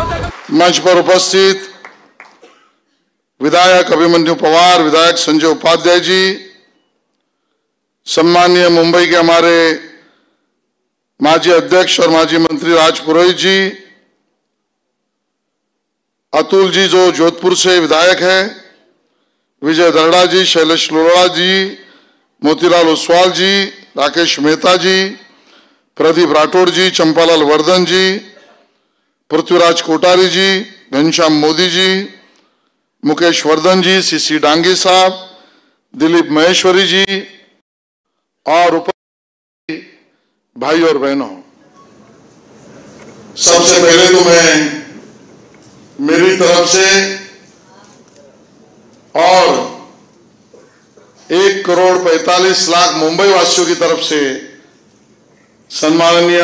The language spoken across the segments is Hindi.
मंच पर उपस्थित विधायक अभिमन्यु पवार, विधायक संजय उपाध्याय जी, सम्मानीय मुंबई के हमारे माजी अध्यक्ष और माजी मंत्री राज पुरोहित जी, अतुल जी जो जोधपुर से विधायक है, विजय दरड़ा जी, शैलेश लोढ़ा जी, मोतीलाल ओसवाल जी, राकेश मेहता जी, प्रदीप राठौड़ जी, चंपालाल वर्धन जी, पृथ्वीराज कोटारी जी, घनश्याम मोदी जी, मुकेश वर्धन जी, सीसी डांगी साहब, दिलीप महेश्वरी जी और उपस्थित भाई और बहनों, सबसे पहले तो मैं मेरी तरफ से और 1,45,00,000 मुंबई वासियों की तरफ से सम्माननीय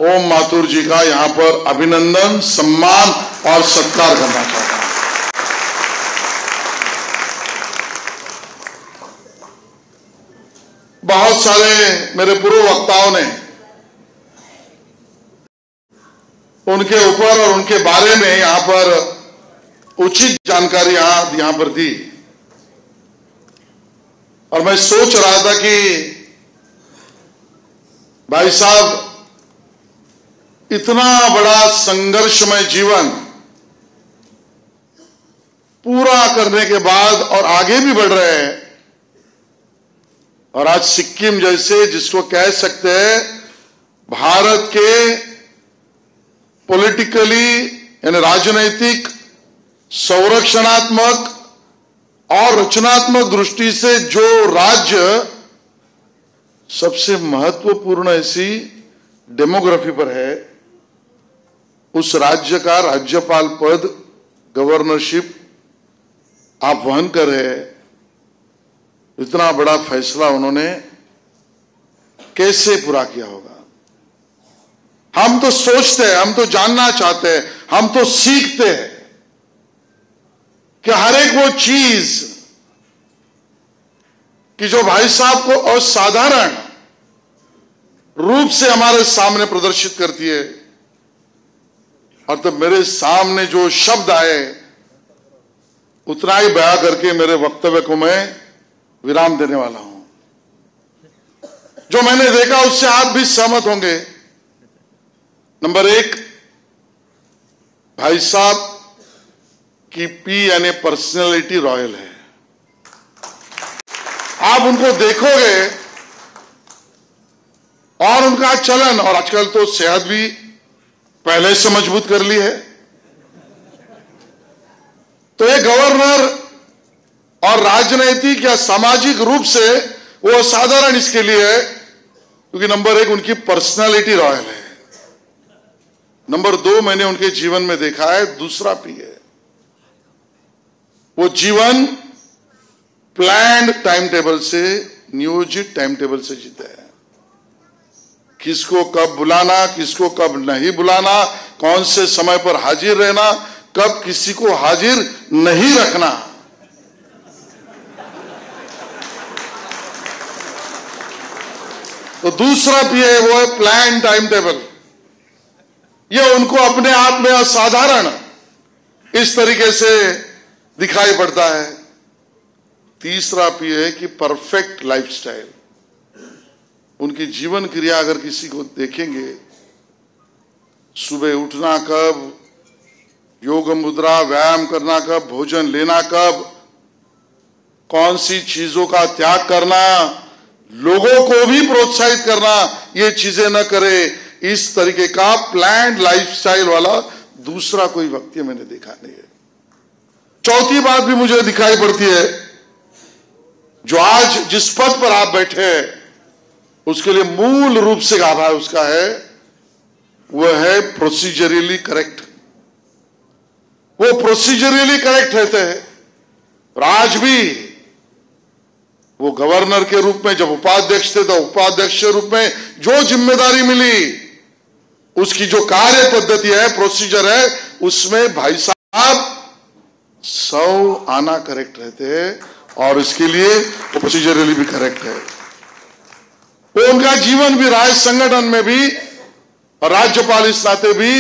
ओम माथुर जी का यहां पर अभिनंदन, सम्मान और सत्कार करना चाहता हूं। बहुत सारे मेरे पूर्व वक्ताओं ने उनके ऊपर और उनके बारे में यहां पर उचित जानकारी यहां पर दी और मैं सोच रहा था कि भाई साहब इतना बड़ा संघर्षमय जीवन पूरा करने के बाद और आगे भी बढ़ रहे हैं और आज सिक्किम जैसे जिसको कह सकते हैं भारत के पॉलिटिकली यानी राजनैतिक, संरक्षणात्मक और रचनात्मक दृष्टि से जो राज्य सबसे महत्वपूर्ण ऐसी डेमोग्राफी पर है, उस राज्य का राज्यपाल पद, गवर्नरशिप आप वहन कर रहे हैं। इतना बड़ा फैसला उन्होंने कैसे पूरा किया होगा? हम तो सोचते हैं, हम तो जानना चाहते हैं, हम तो सीखते हैं कि हर एक वो चीज कि जो भाई साहब को असाधारण रूप से हमारे सामने प्रदर्शित करती है। और तब मेरे सामने जो शब्द आए उतना ही बयां करके मेरे वक्तव्य को मैं विराम देने वाला हूं। जो मैंने देखा उससे आप भी सहमत होंगे। नंबर 1, भाई साहब की पी यानी पर्सनैलिटी रॉयल है। आप उनको देखोगे और उनका चलन, और आजकल तो सेहत भी पहले से मजबूत कर ली है, तो ये गवर्नर और राजनीतिक या सामाजिक रूप से वो असाधारण इसके लिए है क्योंकि नंबर 1 उनकी पर्सनालिटी रॉयल है। नंबर 2 मैंने उनके जीवन में देखा है, दूसरा पी है, वो जीवन प्लान्ड टाइम टेबल से, नियोजित टाइम टेबल से जीते हैं। किसको कब बुलाना, किसको कब नहीं बुलाना, कौन से समय पर हाजिर रहना, कब किसी को हाजिर नहीं रखना। तो दूसरा भी है, वो है प्लान टाइम टेबल। ये उनको अपने आप में असाधारण इस तरीके से दिखाई पड़ता है। तीसरा भी है कि परफेक्ट लाइफस्टाइल। उनकी जीवन क्रिया अगर किसी को देखेंगे, सुबह उठना कब, योग मुद्रा, व्यायाम करना कब, भोजन लेना कब, कौन सी चीजों का त्याग करना, लोगों को भी प्रोत्साहित करना, ये चीजें न करे, इस तरीके का प्लान्ड लाइफस्टाइल वाला दूसरा कोई व्यक्ति मैंने देखा नहीं है। चौथी बात भी मुझे दिखाई पड़ती है, जो आज जिस पद पर आप बैठे हैं उसके लिए मूल रूप से आभार उसका है, वह है प्रोसीजरली करेक्ट। वो प्रोसीजरली करेक्ट रहते हैं। और आज भी वो गवर्नर के रूप में जब उपाध्यक्ष थे तो उपाध्यक्ष के रूप में जो जिम्मेदारी मिली, उसकी जो कार्य पद्धति है, प्रोसीजर है, उसमें भाई साहब 100 आना करेक्ट रहते हैं और इसके लिए प्रोसीजरली भी करेक्ट है। वो उनका जीवन भी राज्य संगठन में भी और राज्यपाल इस नाते भी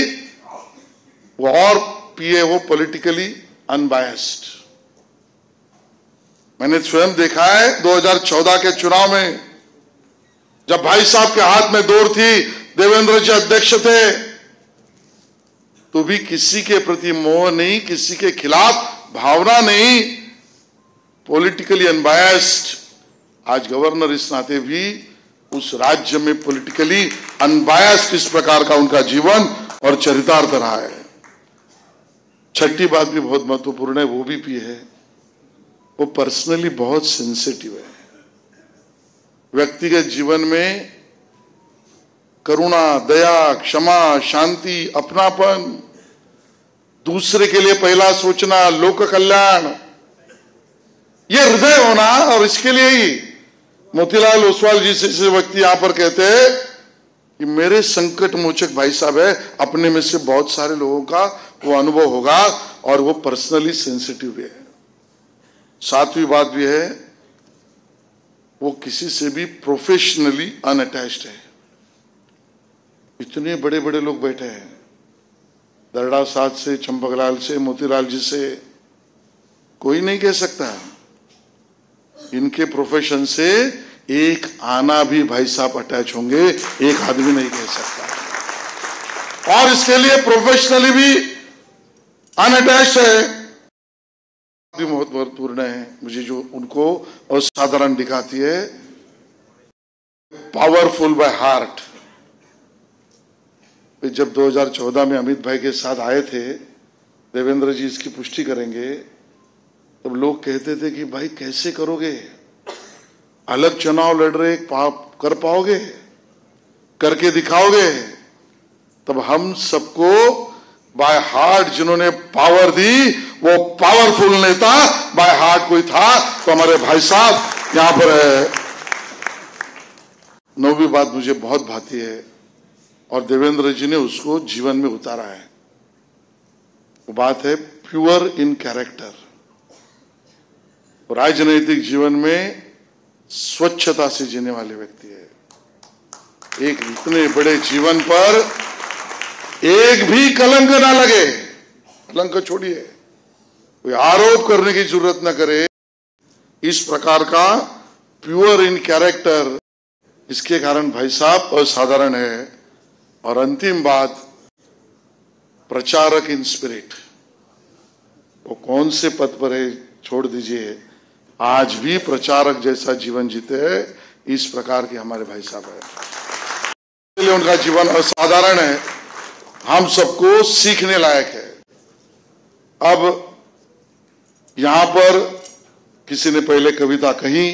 वो और पिए, वो पॉलिटिकली अनबायस्ड। मैंने स्वयं देखा है 2014 के चुनाव में, जब भाई साहब के हाथ में दौड़ थी, देवेंद्र जी अध्यक्ष थे, तो भी किसी के प्रति मोह नहीं, किसी के खिलाफ भावना नहीं, पॉलिटिकली अनबायस्ड। आज गवर्नर इस नाते भी उस राज्य में पॉलिटिकली अनबायस्ड इस प्रकार का उनका जीवन और चरितार्थ रहा है। छठी बात भी बहुत महत्वपूर्ण है, वो भी है, वो पर्सनली बहुत सेंसिटिव है। व्यक्तिगत जीवन में करुणा, दया, क्षमा, शांति, अपनापन, दूसरे के लिए पहला सोचना, लोक कल्याण, ये हृदय होना। और इसके लिए ही मोतीलाल ओसवाल जी से व्यक्ति यहां पर कहते हैं कि मेरे संकट मोचक भाई साहब है, अपने में से बहुत सारे लोगों का वो अनुभव होगा, और वो पर्सनली सेंसिटिव भी है। सातवीं बात भी है, वो किसी से भी प्रोफेशनली अनअटैच्ड है। इतने बड़े बड़े लोग बैठे हैं, दरड़ा साहब से, चंपकलाल से, मोतीलाल जी से, कोई नहीं कह सकता इनके प्रोफेशन से एक आना भी भाई साहब अटैच होंगे, एक आदमी नहीं कह सकता। और इसके लिए प्रोफेशनली भी अनअटैच्ड है, भी बहुत महत्वपूर्ण है। मुझे जो उनको असाधारण दिखाती है, पावरफुल बाय हार्ट। जब 2014 में अमित भाई के साथ आए थे, देवेंद्र जी इसकी पुष्टि करेंगे, तब लोग कहते थे कि भाई कैसे करोगे, अलग चुनाव लड़ रहे, कर पाओगे, करके दिखाओगे। तब हम सबको बाय हार्ट जिन्होंने पावर दी, वो पावरफुल नेता बाय हार्ट कोई था, तो हमारे भाई साहब यहां पर है। नौवीं बात मुझे बहुत भाती है, और देवेंद्र जी ने उसको जीवन में उतारा है, वो बात है प्योर इन कैरेक्टर। राजनैतिक जीवन में स्वच्छता से जीने वाले व्यक्ति है। एक इतने बड़े जीवन पर एक भी कलंक ना लगे, कलंक छोड़िए, कोई आरोप करने की जरूरत ना करे, इस प्रकार का प्योर इन कैरेक्टर, इसके कारण भाई साहब असाधारण है। और अंतिम बात, प्रचारक इन स्पिरिट, वो कौन से पद पर है छोड़ दीजिए, आज भी प्रचारक जैसा जीवन जीते हैं, इस प्रकार के हमारे भाई साहब है। इसलिए उनका जीवन असाधारण है, हम सबको सीखने लायक है। अब यहां पर किसी ने पहले कविता कही,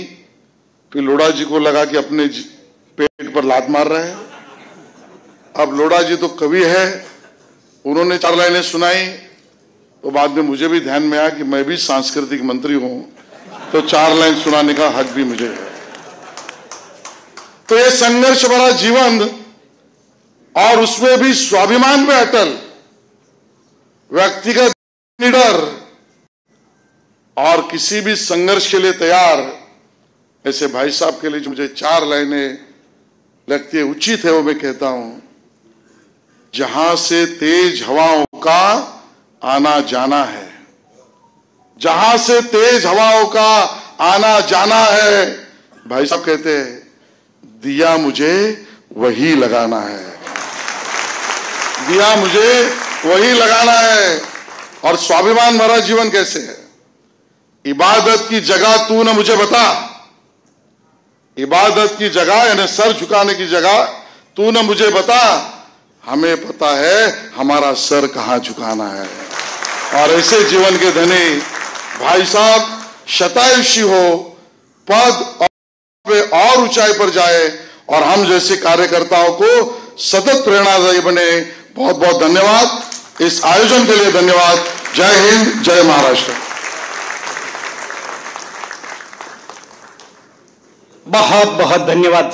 फिर लोढ़ा जी को लगा कि अपने पेट पर लात मार रहे हैं। अब लोढ़ा जी तो कवि है, उन्होंने 4 लाइनें सुनाई, तो बाद में मुझे भी ध्यान में आया कि मैं भी सांस्कृतिक मंत्री हूं, तो 4 लाइन सुनाने का हक भी मुझे है। तो ये संघर्ष भरा जीवन, और उसमें भी स्वाभिमान पे अटल, व्यक्तिगत निडर, और किसी भी संघर्ष के लिए तैयार, ऐसे भाई साहब के लिए जो मुझे 4 लाइनें लगती है उचित है, वो मैं कहता हूं। जहां से तेज हवाओं का आना जाना है, जहां से तेज हवाओं का आना जाना है, भाई साहब कहते हैं दिया मुझे वही लगाना है, दिया मुझे वही लगाना है। और स्वाभिमान भरा जीवन कैसे है, इबादत की जगह तू न मुझे बता, इबादत की जगह यानी सर झुकाने की जगह तू न मुझे बता, हमें पता है हमारा सर कहां झुकाना है। और ऐसे जीवन के धनी भाई साहब शतायुषी हो, पद और ऊंचाई पर जाए, और हम जैसे कार्यकर्ताओं को सतत प्रेरणादायी बने। बहुत बहुत धन्यवाद, इस आयोजन के लिए धन्यवाद। जय हिंद, जय महाराष्ट्र। बहुत बहुत धन्यवाद।